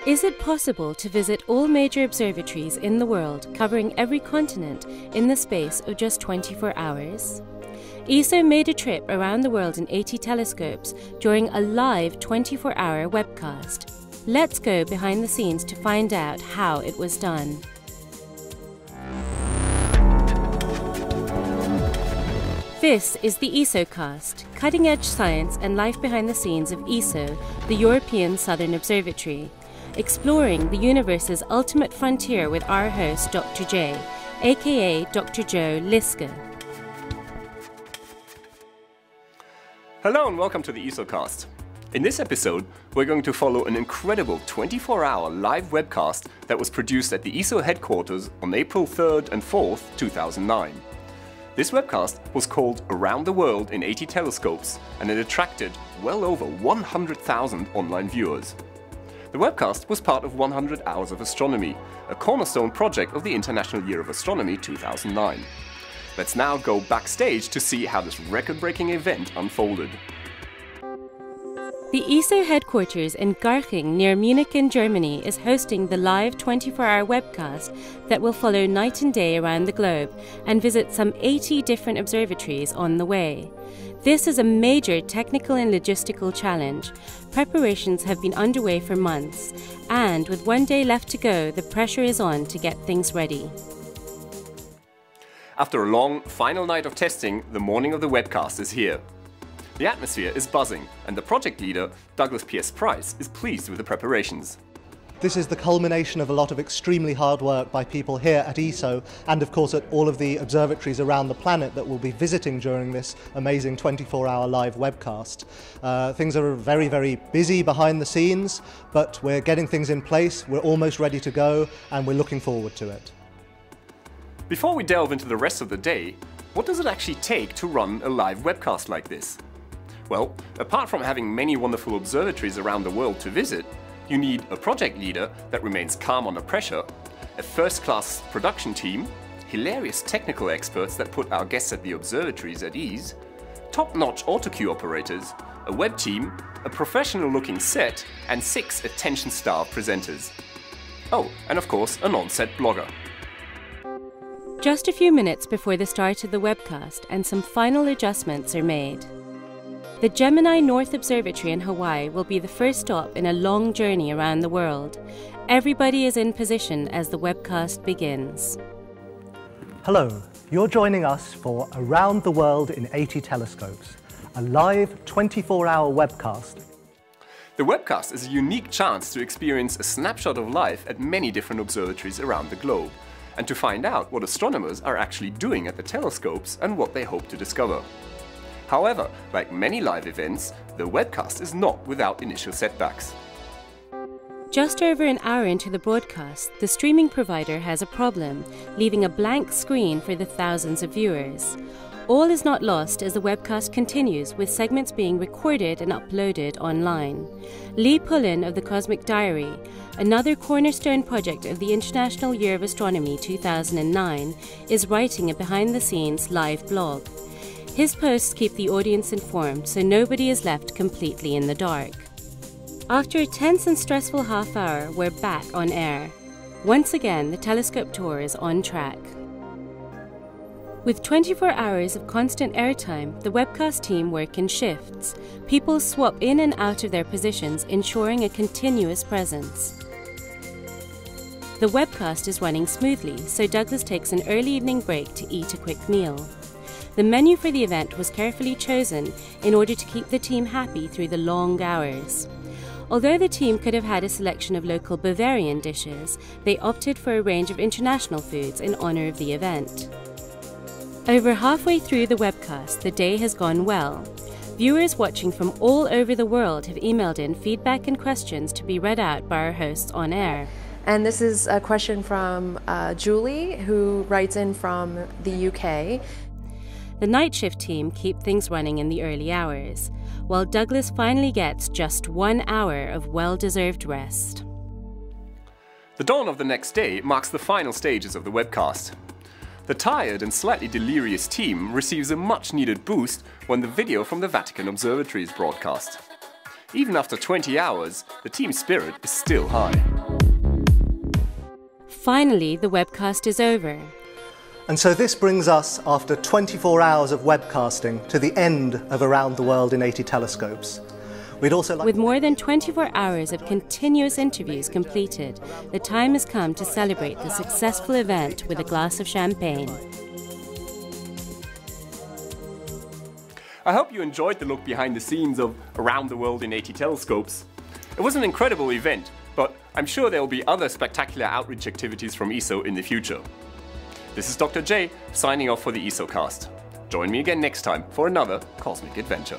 Is it possible to visit all major observatories in the world, covering every continent, in the space of just 24 hours? ESO made a trip around the world in 80 telescopes during a live 24-hour webcast. Let's go behind the scenes to find out how it was done. This is the ESOcast, cutting-edge science and life behind the scenes of ESO, the European Southern Observatory, exploring the universe's ultimate frontier with our host, Dr. J, aka Dr. Joe Liske. Hello and welcome to the ESOcast. In this episode, we're going to follow an incredible 24-hour live webcast that was produced at the ESO headquarters on April 3rd and 4th, 2009. This webcast was called Around the World in 80 Telescopes, and it attracted well over 100,000 online viewers. The webcast was part of 100 Hours of Astronomy, a cornerstone project of the International Year of Astronomy 2009. Let's now go backstage to see how this record-breaking event unfolded. The ESO headquarters in Garching near Munich in Germany is hosting the live 24-hour webcast that will follow night and day around the globe and visit some 80 different observatories on the way. This is a major technical and logistical challenge. Preparations have been underway for months, and with one day left to go, the pressure is on to get things ready. After a long, final night of testing, the morning of the webcast is here. The atmosphere is buzzing, and the project leader, Douglas P.S. Price, is pleased with the preparations. This is the culmination of a lot of extremely hard work by people here at ESO and of course at all of the observatories around the planet that we'll be visiting during this amazing 24-hour live webcast. Things are very, very busy behind the scenes, but we're getting things in place, we're almost ready to go, and we're looking forward to it. Before we delve into the rest of the day, what does it actually take to run a live webcast like this? Well, apart from having many wonderful observatories around the world to visit, you need a project leader that remains calm under pressure, a first-class production team, hilarious technical experts that put our guests at the observatories at ease, top-notch autocue operators, a web team, a professional-looking set, and 6 attention-starved presenters. Oh, and of course, an on-set blogger. Just a few minutes before the start of the webcast, and some final adjustments are made. The Gemini North Observatory in Hawaii will be the first stop in a long journey around the world. Everybody is in position as the webcast begins. Hello, you're joining us for Around the World in 80 Telescopes, a live 24-hour webcast. The webcast is a unique chance to experience a snapshot of life at many different observatories around the globe, and to find out what astronomers are actually doing at the telescopes and what they hope to discover. However, like many live events, the webcast is not without initial setbacks. Just over an hour into the broadcast, the streaming provider has a problem, leaving a blank screen for the thousands of viewers. All is not lost as the webcast continues, with segments being recorded and uploaded online. Lee Pullen of the Cosmic Diary, another cornerstone project of the International Year of Astronomy 2009, is writing a behind-the-scenes live blog. His posts keep the audience informed, so nobody is left completely in the dark. After a tense and stressful half hour, we're back on air. Once again, the telescope tour is on track. With 24 hours of constant airtime, the webcast team work in shifts. People swap in and out of their positions, ensuring a continuous presence. The webcast is running smoothly, so Douglas takes an early evening break to eat a quick meal. The menu for the event was carefully chosen in order to keep the team happy through the long hours. Although the team could have had a selection of local Bavarian dishes, they opted for a range of international foods in honor of the event. Over halfway through the webcast, the day has gone well. Viewers watching from all over the world have emailed in feedback and questions to be read out by our hosts on air. And this is a question from Julie, who writes in from the UK. The night shift team keep things running in the early hours, while Douglas finally gets just 1 hour of well-deserved rest. The dawn of the next day marks the final stages of the webcast. The tired and slightly delirious team receives a much-needed boost when the video from the Vatican Observatory is broadcast. Even after 20 hours, the team spirit is still high. Finally, the webcast is over. And so this brings us, after 24 hours of webcasting, to the end of Around the World in 80 Telescopes. We'd also like With more than 24 hours of continuous interviews completed, the time has come to celebrate the successful event with a glass of champagne. I hope you enjoyed the look behind the scenes of Around the World in 80 Telescopes. It was an incredible event, but I'm sure there will be other spectacular outreach activities from ESO in the future. This is Dr. J, signing off for the ESOcast. Join me again next time for another cosmic adventure.